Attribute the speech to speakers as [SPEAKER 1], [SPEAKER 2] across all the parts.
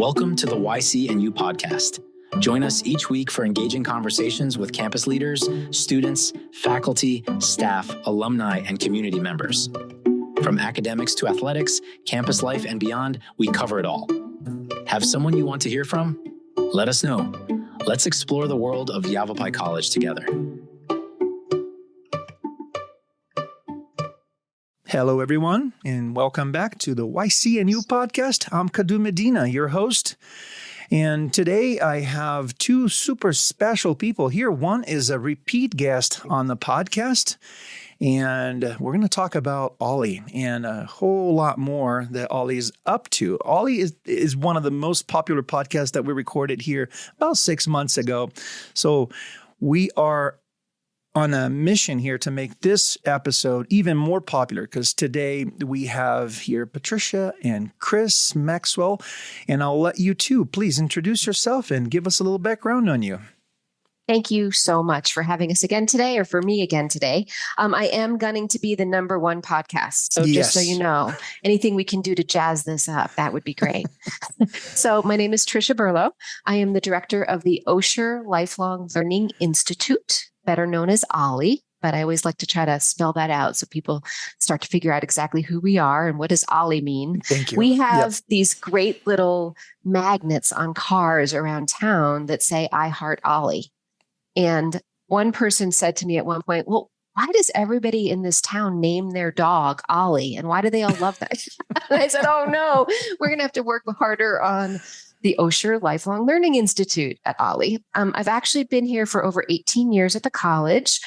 [SPEAKER 1] Welcome to the YCNU podcast. Join us each week for engaging conversations with campus leaders, students, faculty, staff, alumni, and community members. From academics to athletics, campus life, and beyond, we cover it all. Have someone you want to hear from? Let us know. Let's explore the world of Yavapai College together.
[SPEAKER 2] Hello, everyone, and welcome back to the YCNU podcast. I'm Cadu Medina, your host. And today I have two super special people here. One is a repeat guest on the podcast, and we're going to talk about OLLI and a whole lot more that OLLI is up to. OLLI is one of the most popular podcasts that we recorded here about 6 months ago. So we are on a mission here to make this episode even more popular, because today we have here Tricia and Chris Maxwell, and I'll let you two please introduce yourself and give us a little background on you.
[SPEAKER 3] Thank you so much for having us again today, or for me again today. I am gunning to be the number one podcast. So just so you know, anything we can do to jazz this up, that would be great. So my name is Tricia Berlowe. I am the director of the Osher Lifelong Learning Institute, better known as OLLI, but I always like to try to spell that out so people start to figure out exactly who we are and what does OLLI mean.
[SPEAKER 2] Thank you.
[SPEAKER 3] We have these great little magnets on cars around town that say, I heart OLLI. And one person said to me at one point, well, why does everybody in this town name their dog OLLI? And why do they all love that? And I said, oh no, we're going to have to work harder on the Osher Lifelong Learning Institute at OLLI. I've actually been here for over 18 years at the college,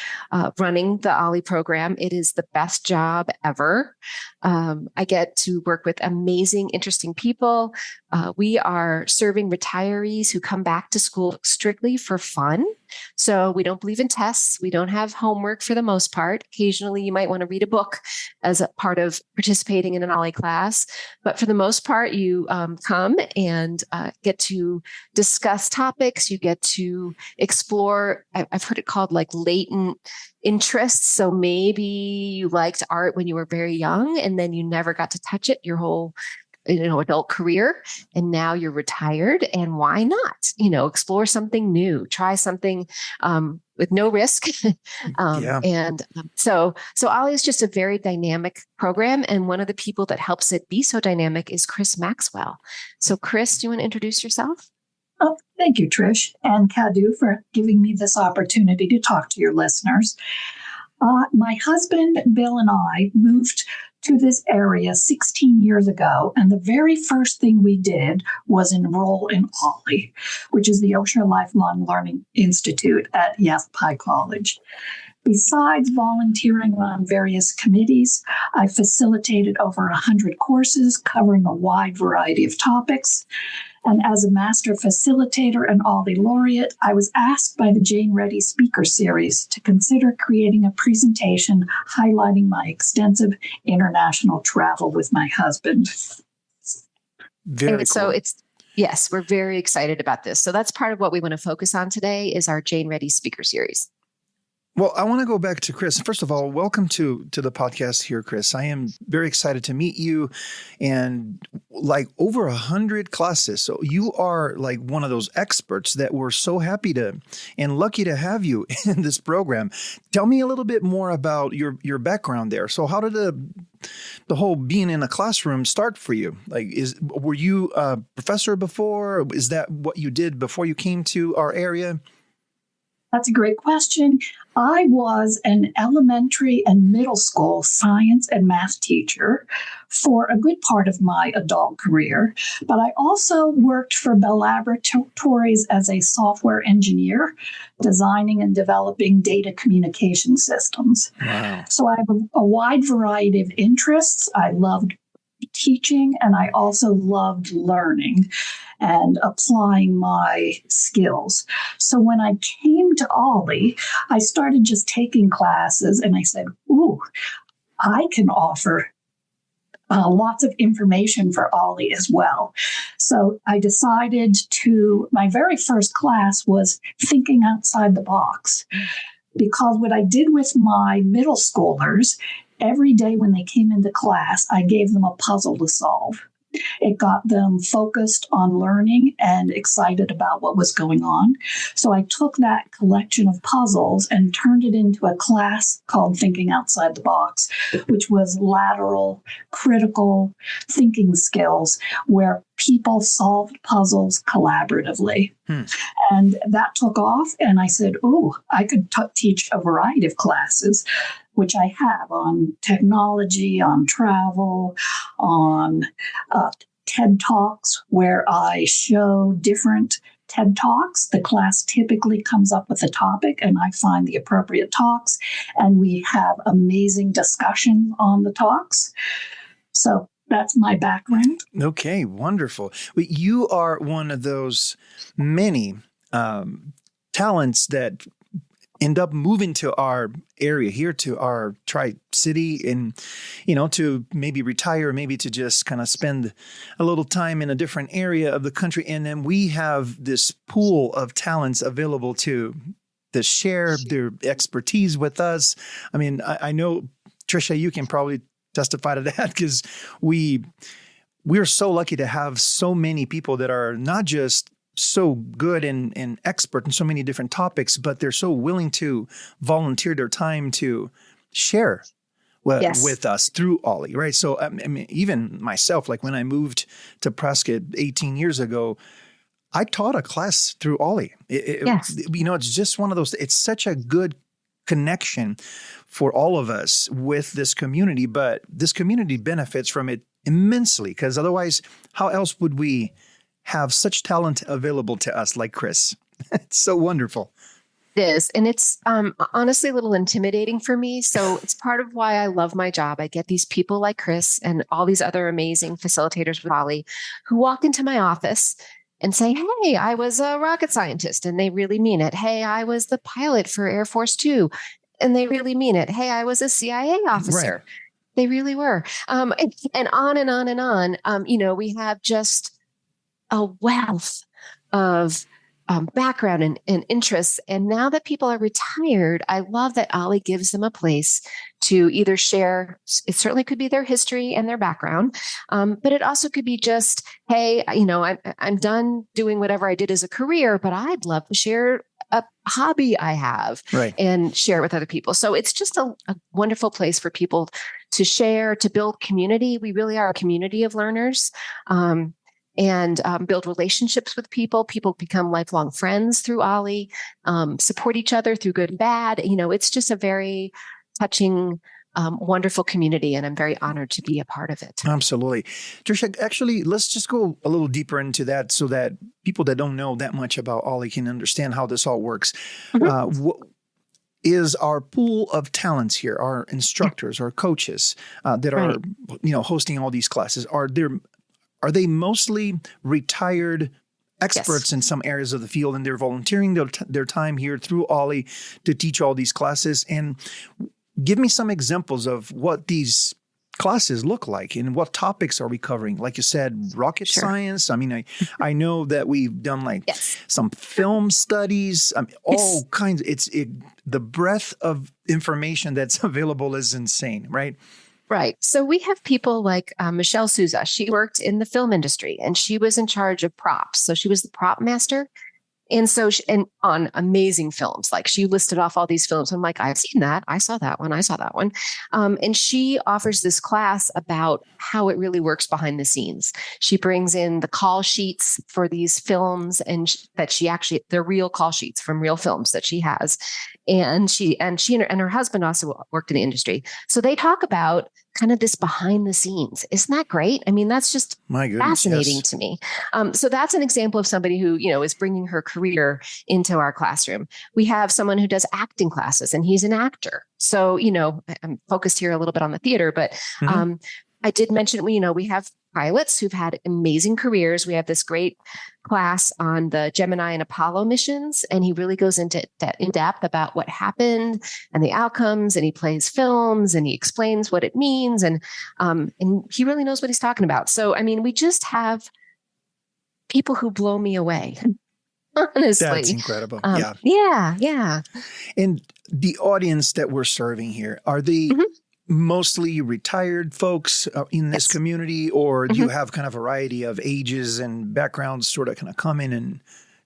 [SPEAKER 3] running the OLLI program. It is the best job ever. I get to work with amazing, interesting people. We are serving retirees who come back to school strictly for fun. So we don't believe in tests. We don't have homework for the most part. Occasionally, you might want to read a book as a part of participating in an OLLI class. But for the most part, you come and get to discuss topics. You get to explore, I've heard it called like latent interests. So maybe you liked art when you were very young and then you never got to touch it your whole adult career, and now you're retired, and why not, explore something new, try something with no risk. So OLLI is just a very dynamic program, and one of the people that helps it be so dynamic is Chris Maxwell. So Chris, do you want to introduce yourself?
[SPEAKER 4] Oh, thank you, Trish and Cadu, for giving me this opportunity to talk to your listeners. My husband, Bill, and I moved to this area 16 years ago, and the very first thing we did was enroll in OLLI, which is the Osher Lifelong Learning Institute at Yavapai College. Besides volunteering on various committees, I facilitated over 100 courses covering a wide variety of topics. And as a master facilitator and OLLI laureate, I was asked by the Jane Reti Speaker Series to consider creating a presentation highlighting my extensive international travel with my husband.
[SPEAKER 2] Very cool.
[SPEAKER 3] So yes, we're very excited about this. So that's part of what we want to focus on today is our Jane Reti Speaker Series.
[SPEAKER 2] Well, I want to go back to Chris. First of all, welcome to the podcast here, Chris. I am very excited to meet you, and like over 100 classes. So you are like one of those experts that we're so happy to and lucky to have you in this program. Tell me a little bit more about your background there. So how did the whole being in a classroom start for you? Like, were you a professor before? Is that what you did before you came to our area?
[SPEAKER 4] That's a great question. I was an elementary and middle school science and math teacher for a good part of my adult career, but I also worked for Bell Laboratories as a software engineer, designing and developing data communication systems.
[SPEAKER 2] Wow.
[SPEAKER 4] So I have a wide variety of interests. I loved teaching, and I also loved learning and applying my skills. So when I came to OLLI, I started just taking classes, and I said, ooh, I can offer lots of information for OLLI as well. So I decided my very first class was thinking outside the box, because what I did with my middle schoolers, every day when they came into class, I gave them a puzzle to solve. It got them focused on learning and excited about what was going on. So I took that collection of puzzles and turned it into a class called Thinking Outside the Box, which was lateral, critical thinking skills where people solved puzzles collaboratively. And that took off. And I said, oh, I could teach a variety of classes, which I have on technology, on travel, on TED Talks, where I show different TED Talks. The class typically comes up with a topic, and I find the appropriate talks, and we have amazing discussion on the talks. So that's my background.
[SPEAKER 2] Okay, wonderful. Well, you are one of those many talents that end up moving to our area here, to our Tri-City, and, to maybe retire, maybe to just kind of spend a little time in a different area of the country. And then we have this pool of talents available to share their expertise with us. I mean, I know, Tricia, you can probably testify to that, because we're so lucky to have so many people that are not just so good and expert in so many different topics, but they're so willing to volunteer their time to share with us through OLLI, right? So, I mean, even myself, like when I moved to Prescott 18 years ago, I taught a class through OLLI. It's just one of those, it's such a good connection for all of us with this community, but this community benefits from it immensely, because otherwise, how else would we have such talent available to us like Chris? It's so wonderful.
[SPEAKER 3] It is. And it's honestly a little intimidating for me. So it's part of why I love my job. I get these people like Chris and all these other amazing facilitators with OLLI who walk into my office and say, hey, I was a rocket scientist, and they really mean it. Hey, I was the pilot for Air Force Two, and they really mean it. Hey, I was a CIA officer. Right. They really were. And on and on and on. We have just a wealth of background and interests. And now that people are retired, I love that OLLI gives them a place to either share. It certainly could be their history and their background, but it also could be just, hey, I'm done doing whatever I did as a career, but I'd love to share a hobby I have and share it with other people. So it's just a wonderful place for people to share, to build community. We really are a community of learners. And build relationships with people. People become lifelong friends through OLLI, support each other through good and bad. It's just a very touching, wonderful community, and I'm very honored to be a part of it.
[SPEAKER 2] Absolutely. Tricia, actually, let's just go a little deeper into that so that people that don't know that much about OLLI can understand how this all works. Mm-hmm. What is our pool of talents here, our instructors, our coaches that are, hosting all these classes? Are they mostly retired experts in some areas of the field, and they're volunteering their time here through OLLI to teach all these classes? And give me some examples of what these classes look like and what topics are we covering? Like you said, rocket science. I mean, I know that we've done some film studies, all kinds. The breadth of information that's available is insane, right?
[SPEAKER 3] Right. So we have people like Michelle Souza. She worked in the film industry, and she was in charge of props. So she was the prop master. And so, and on amazing films, like she listed off all these films. I'm like, I've seen that. I saw that one. I saw that one. And she offers this class about how it really works behind the scenes. She brings in the call sheets for these films, and they're real call sheets from real films that she has. And she and her husband also worked in the industry. So they talk about kind of this behind the scenes. Isn't that great? I mean, that's just fascinating to me. So that's an example of somebody who, is bringing her career into our classroom. We have someone who does acting classes, and he's an actor. So, I'm focused here a little bit on the theater, but I did mention, we have pilots who've had amazing careers. We have this great class on the Gemini and Apollo missions, and he really goes into in depth about what happened and the outcomes, and he plays films and he explains what it means, and he really knows what he's talking about. So, I mean, we just have people who blow me away. Honestly,
[SPEAKER 2] that's incredible.
[SPEAKER 3] Yeah.
[SPEAKER 2] And the audience that we're serving here, are they mostly retired folks in this
[SPEAKER 3] Yes.
[SPEAKER 2] community, or do you
[SPEAKER 3] Mhm.
[SPEAKER 2] have kind of a variety of ages and backgrounds sort of kind of come in and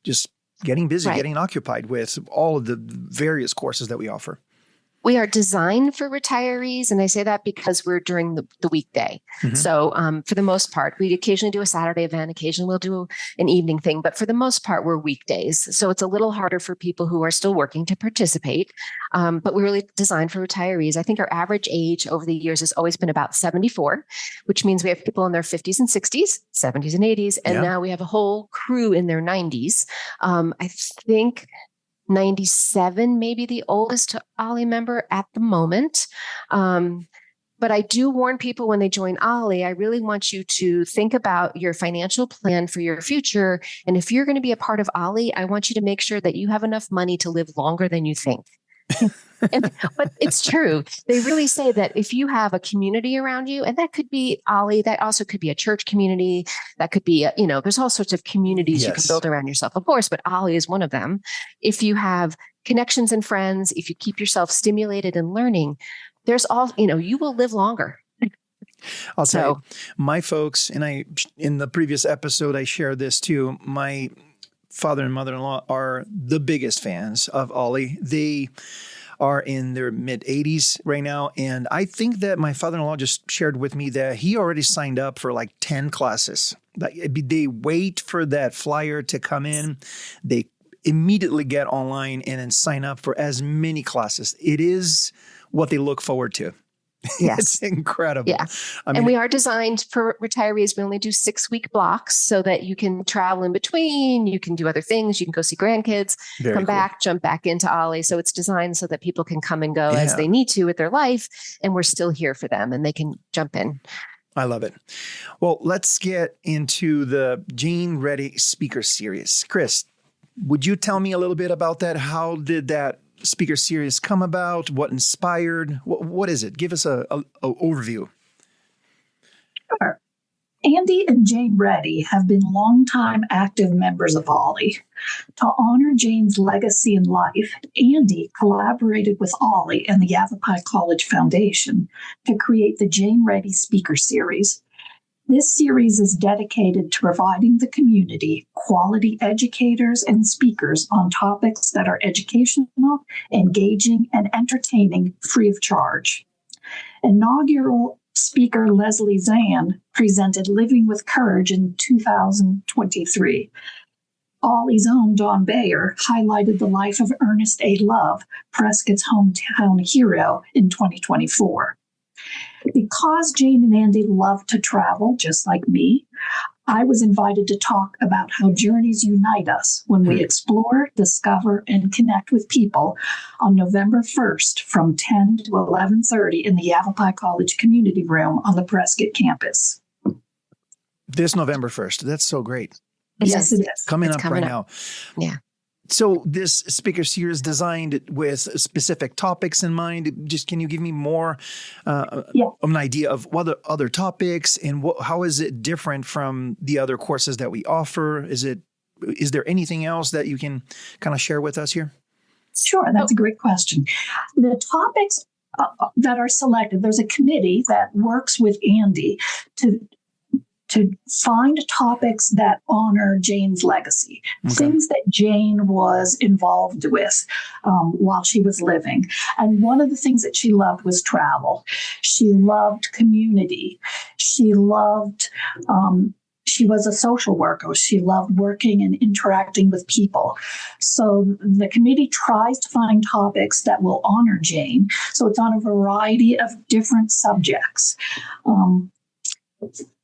[SPEAKER 2] just getting busy,
[SPEAKER 3] Right.
[SPEAKER 2] getting occupied with all of the various courses that we offer?
[SPEAKER 3] We are designed for retirees, and I say that because we're during the weekday.
[SPEAKER 2] Mhm.
[SPEAKER 3] So for the most part, we occasionally do a Saturday event, occasionally we'll do an evening thing, but for the most part, we're weekdays. So it's a little harder for people who are still working to participate, but we're really designed for retirees. I think our average age over the years has always been about 74, which means we have people in their 50s and 60s, 70s and 80s, and
[SPEAKER 2] Yeah.
[SPEAKER 3] now we have a whole crew in their 90s. I think 97, maybe the oldest OLLI member at the moment. But I do warn people when they join OLLI, I really want you to think about your financial plan for your future. And if you're going to be a part of OLLI, I want you to make sure that you have enough money to live longer than you think. But it's true. They really say that if you have a community around you, and that could be OLLI, that also could be a church community, that could be, there's all sorts of communities you can
[SPEAKER 2] Yes.
[SPEAKER 3] build around yourself, of course, but OLLI is one of them. If you have connections and friends, if you keep yourself stimulated and learning, there's all, you will live longer.
[SPEAKER 2] I'll tell you, my folks, and in the previous episode, I shared this too. My father and mother-in-law are the biggest fans of OLLI. They are in their mid-80s right now. And I think that my father-in-law just shared with me that he already signed up for like 10 classes. They wait for that flyer to come in. They immediately get online and then sign up for as many classes. It is what they look forward to.
[SPEAKER 3] Yes.
[SPEAKER 2] It's incredible.
[SPEAKER 3] Yeah. And we are designed for retirees. We only do 6-week blocks so that you can travel in between. You can do other things. You can go see grandkids, come back, jump back into OLLI. So it's designed so that people can come and go as they need to with their life. And we're still here for them and they can jump in.
[SPEAKER 2] I love it. Well, let's get into the Jane Reti Speaker Series. Chris, would you tell me a little bit about that? How did that speaker series come about? What inspired? What is it? Give us a overview.
[SPEAKER 4] Sure. Andy and Jane Reti have been longtime active members of OLLI. To honor Jane's legacy in life, Andy collaborated with OLLI and the Yavapai College Foundation to create the Jane Reti Speaker Series. This series is dedicated to providing the community quality educators and speakers on topics that are educational, engaging, and entertaining free of charge. Inaugural speaker Leslie Zahn presented Living with Courage in 2023. OLLI's own Don Bayer highlighted the life of Ernest A. Love, Prescott's hometown hero, in 2024. Because Jane and Andy love to travel, just like me, I was invited to talk about how journeys unite us when we explore, discover, and connect with people on November 1st from 10 to 11:30 in the Yavapai College Community Room on the Prescott campus.
[SPEAKER 2] This November 1st. That's so great.
[SPEAKER 4] Yes, it is.
[SPEAKER 2] Coming up right now.
[SPEAKER 3] Yeah.
[SPEAKER 2] So this speaker series is designed with specific topics in mind. Just can you give me more of an idea of what other topics and how is it different from the other courses that we offer? Is there anything else that you can kind of share with us here?
[SPEAKER 4] Sure, that's a great question. The topics that are selected, there's a committee that works with Andy to find topics that honor Jane's legacy, things that Jane was involved with while she was living. And one of the things that she loved was travel. She loved community. She loved, she was a social worker. She loved working and interacting with people. So the committee tries to find topics that will honor Jane. So it's on a variety of different subjects.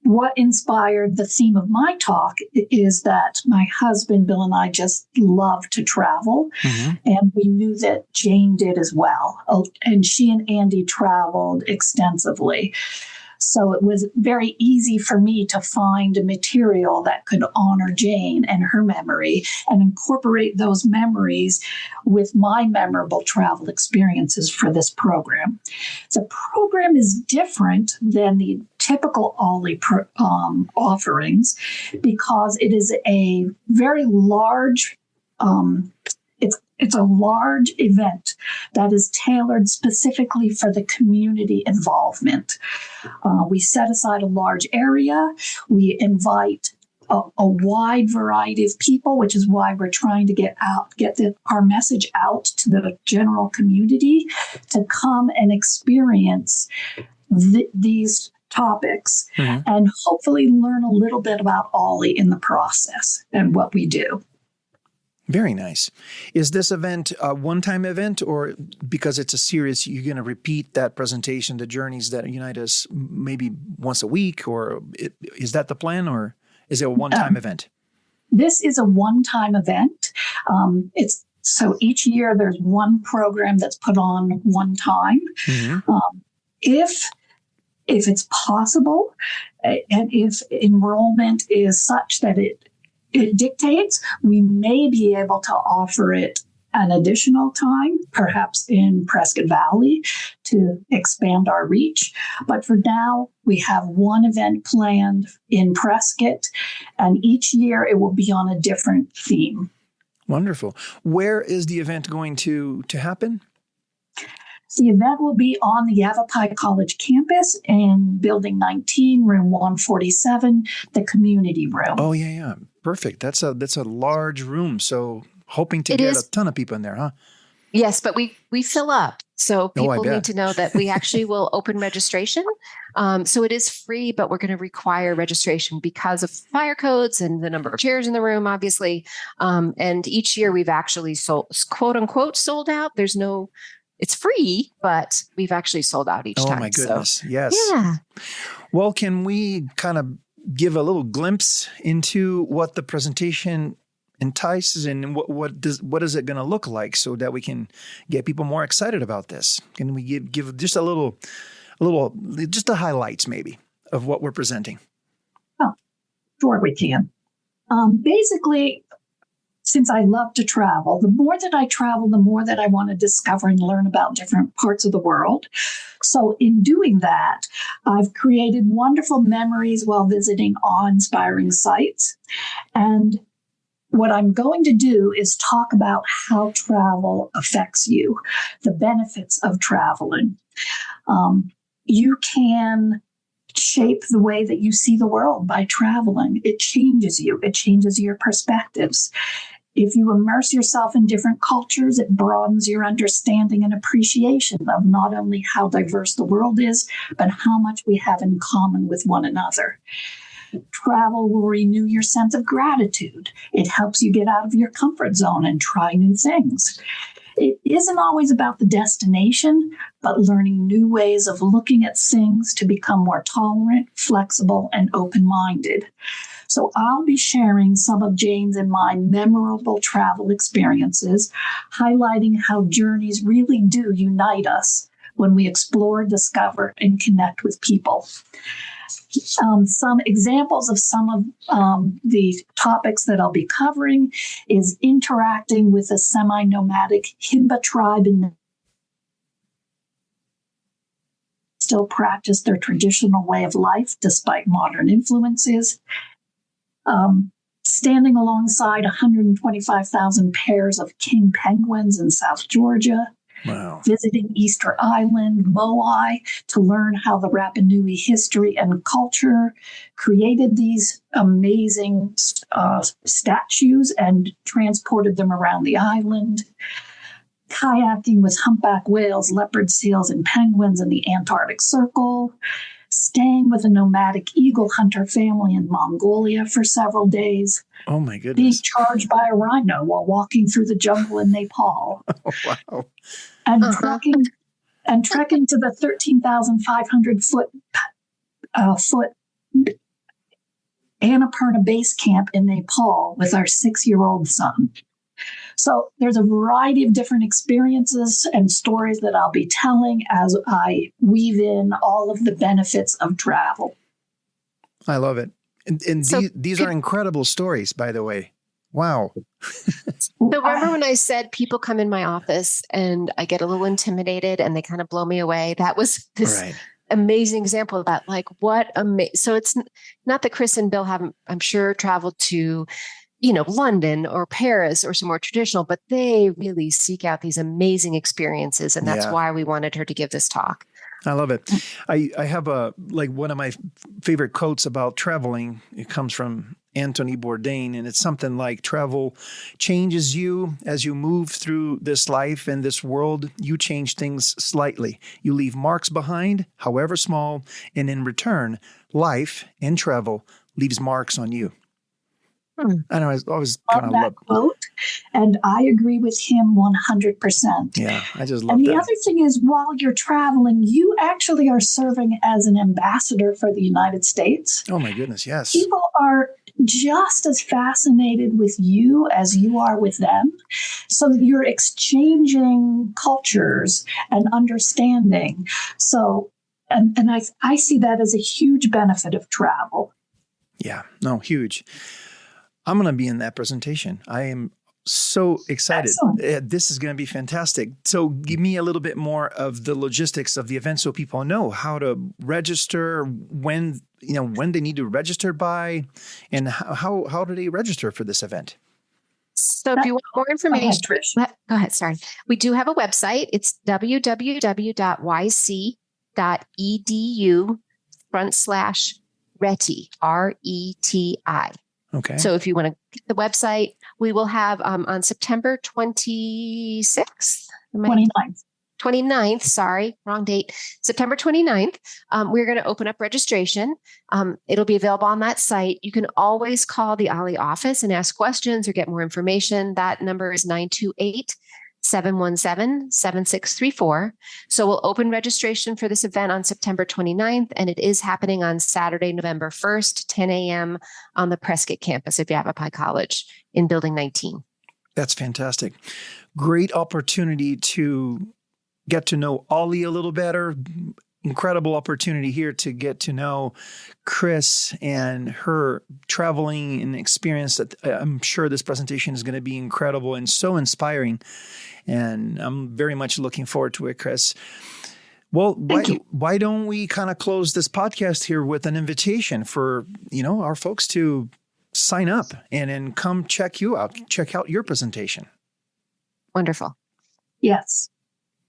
[SPEAKER 4] What inspired the theme of my talk is that my husband, Bill, and I just love to travel. And we knew that Jane did as well. And she and Andy traveled extensively. So it was very easy for me to find a material that could honor Jane and her memory and incorporate those memories with my memorable travel experiences for this program. The program is different than the typical OLLI offerings because it is a very large, It's a large event that is tailored specifically for the community involvement. We set aside a large area. We invite a wide variety of people, which is why we're trying to get our message out to the general community to come and experience these topics and hopefully learn a little bit about OLLI in the process and what we do.
[SPEAKER 2] Very nice. Is this event a one-time event, or because it's a series, you're going to repeat that presentation, the journeys that unite us, maybe once a week, or is that the plan, or is it a one-time event?
[SPEAKER 4] This is a one-time event. So each year there's one program that's put on one time. If it's possible, and if enrollment is such that it dictates, we may be able to offer it an additional time, perhaps in Prescott Valley, to expand our reach. But for now, we have one event planned in Prescott, and each year it will be on a different theme.
[SPEAKER 2] Wonderful. Where is the event going to happen?
[SPEAKER 4] The event will be on the Yavapai College campus in Building 19, Room 147, the community room.
[SPEAKER 2] Oh, yeah. Perfect. That's a large room. So hoping to get a ton of people in there, huh?
[SPEAKER 3] Yes, but we fill up. So people need to know that we actually will open registration. So it is free, but we're going to require registration because of fire codes and the number of chairs in the room, obviously. And each year we've actually quote unquote, sold out. It's free, but we've actually sold out each time.
[SPEAKER 2] Oh, my goodness.
[SPEAKER 3] So,
[SPEAKER 2] yes.
[SPEAKER 3] Yeah.
[SPEAKER 2] Well, can we kind of give a little glimpse into what the presentation entices and what is it going to look like so that we can get people more excited about this? Can we give just a little, just the highlights maybe of what we're presenting?
[SPEAKER 4] Oh, sure we can. Basically, since I love to travel, the more that I travel, the more that I want to discover and learn about different parts of the world. So in doing that, I've created wonderful memories while visiting awe-inspiring sites. And what I'm going to do is talk about how travel affects you, the benefits of traveling. You can shape the way that you see the world by traveling. It changes you. It changes your perspectives. If you immerse yourself in different cultures, it broadens your understanding and appreciation of not only how diverse the world is, but how much we have in common with one another. Travel will renew your sense of gratitude. It helps you get out of your comfort zone and try new things. It isn't always about the destination, but learning new ways of looking at things to become more tolerant, flexible, and open-minded. So I'll be sharing some of Jane's and my memorable travel experiences, highlighting how journeys really do unite us when we explore, discover, and connect with people. Some examples of some of the topics that I'll be covering is interacting with a semi-nomadic Himba tribe in still practice their traditional way of life despite modern influences. Standing alongside 125,000 pairs of king penguins in South Georgia.
[SPEAKER 2] Wow. Visiting
[SPEAKER 4] Easter Island, Moai, to learn how the Rapa Nui history and culture created these amazing statues and transported them around the island. Kayaking with humpback whales, leopard seals, and penguins in the Antarctic Circle. Staying with a nomadic eagle hunter family in Mongolia for several days.
[SPEAKER 2] Oh, my goodness.
[SPEAKER 4] Being charged by a rhino while walking through the jungle in Nepal.
[SPEAKER 2] Oh, wow.
[SPEAKER 4] And trekking to the 13,500 foot Annapurna base camp in Nepal with our 6-year-old son. So there's a variety of different experiences and stories that I'll be telling as I weave in all of the benefits of travel.
[SPEAKER 2] I love it. And so these are incredible stories, by the way. Wow.
[SPEAKER 3] So remember when I said people come in my office and I get a little intimidated and they kind of blow me away? That was this amazing example of that. Like what so it's not that Chris and Bill haven't, I'm sure, traveled to London or Paris or some more traditional, but they really seek out these amazing experiences. And that's why we wanted her to give this talk.
[SPEAKER 2] I love it. I have one of my favorite quotes about traveling. It comes from Anthony Bourdain, and it's something like, travel changes you as you move through this life and this world. You change things slightly. You leave marks behind, however small, and in return, life and travel leaves marks on you. I know, I always kind of love
[SPEAKER 4] that quote, and I agree with him 100%.
[SPEAKER 2] Yeah, I just love
[SPEAKER 4] and
[SPEAKER 2] that.
[SPEAKER 4] And the other thing is, while you're traveling, you actually are serving as an ambassador for the United States.
[SPEAKER 2] Oh my goodness, yes.
[SPEAKER 4] People are just as fascinated with you as you are with them. So you're exchanging cultures and understanding. So, and I see that as a huge benefit of travel.
[SPEAKER 2] Yeah, no, huge. I'm going to be in that presentation. I am so excited. This is going to be fantastic. So give me a little bit more of the logistics of the event so people know how to register, when they need to register by, and how do they register for this event?
[SPEAKER 3] So if you want more information, go ahead. Sorry. We do have a website. It's www.yc.edu/Reti, RETI.
[SPEAKER 2] Okay.
[SPEAKER 3] So if you want to get the website, we will have on September 26th. 29th, sorry, wrong date. September 29th, we're going to open up registration. It'll be available on that site. You can always call the OLLI office and ask questions or get more information. That number is 928-717-7634. So we'll open registration for this event on September 29th, and it is happening on Saturday, November 1st, 10 a.m. on the Prescott campus of Yavapai College in Building 19.
[SPEAKER 2] That's fantastic. Great opportunity to get to know OLLI a little better. Incredible opportunity here to get to know Chris and her traveling and experience. That I'm sure this presentation is going to be incredible and so inspiring. And I'm very much looking forward to it, Chris. Well, why don't we kind of close this podcast here with an invitation for, our folks to sign up and then come check out your presentation.
[SPEAKER 3] Wonderful.
[SPEAKER 4] Yes.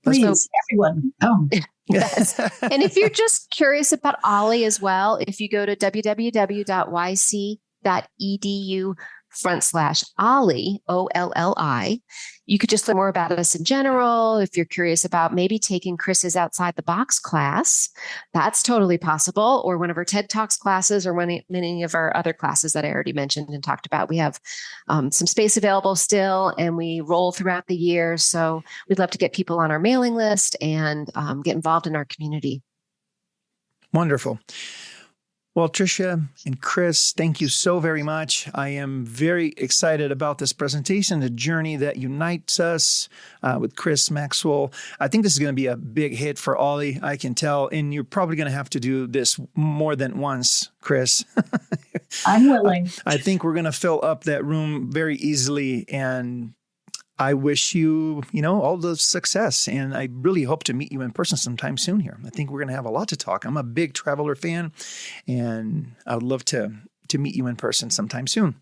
[SPEAKER 4] Please, everyone, come.
[SPEAKER 3] Yes. And if you're just curious about OLLI as well, if you go to www.yc.edu/OLLI, OLLI, you could just learn more about us in general. If you're curious about maybe taking Chris's Outside the Box class, that's totally possible. Or one of our TED Talks classes, or many of our other classes that I already mentioned and talked about. We have some space available still, and we roll throughout the year. So we'd love to get people on our mailing list and get involved in our community.
[SPEAKER 2] Wonderful. Well, Tricia and Chris, thank you so very much. I am very excited about this presentation, the journey that unites us with Chris Maxwell. I think this is going to be a big hit for OLLI, I can tell. And you're probably going to have to do this more than once, Chris.
[SPEAKER 4] I'm willing.
[SPEAKER 2] I think we're going to fill up that room very easily. And I wish you, all the success. And I really hope to meet you in person sometime soon here. I think we're going to have a lot to talk. I'm a big Traveler fan, and I would love to meet you in person sometime soon.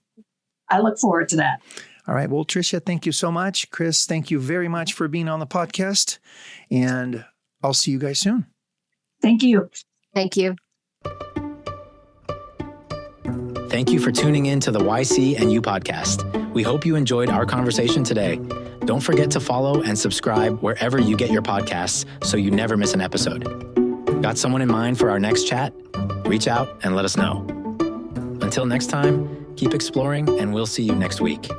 [SPEAKER 4] I look forward to that.
[SPEAKER 2] All right. Well, Tricia, thank you so much. Chris, thank you very much for being on the podcast. And I'll see you guys soon.
[SPEAKER 4] Thank you.
[SPEAKER 3] Thank you.
[SPEAKER 1] Thank you for tuning in to the YCNU podcast. We hope you enjoyed our conversation today. Don't forget to follow and subscribe wherever you get your podcasts so you never miss an episode. Got someone in mind for our next chat? Reach out and let us know. Until next time, keep exploring, and we'll see you next week.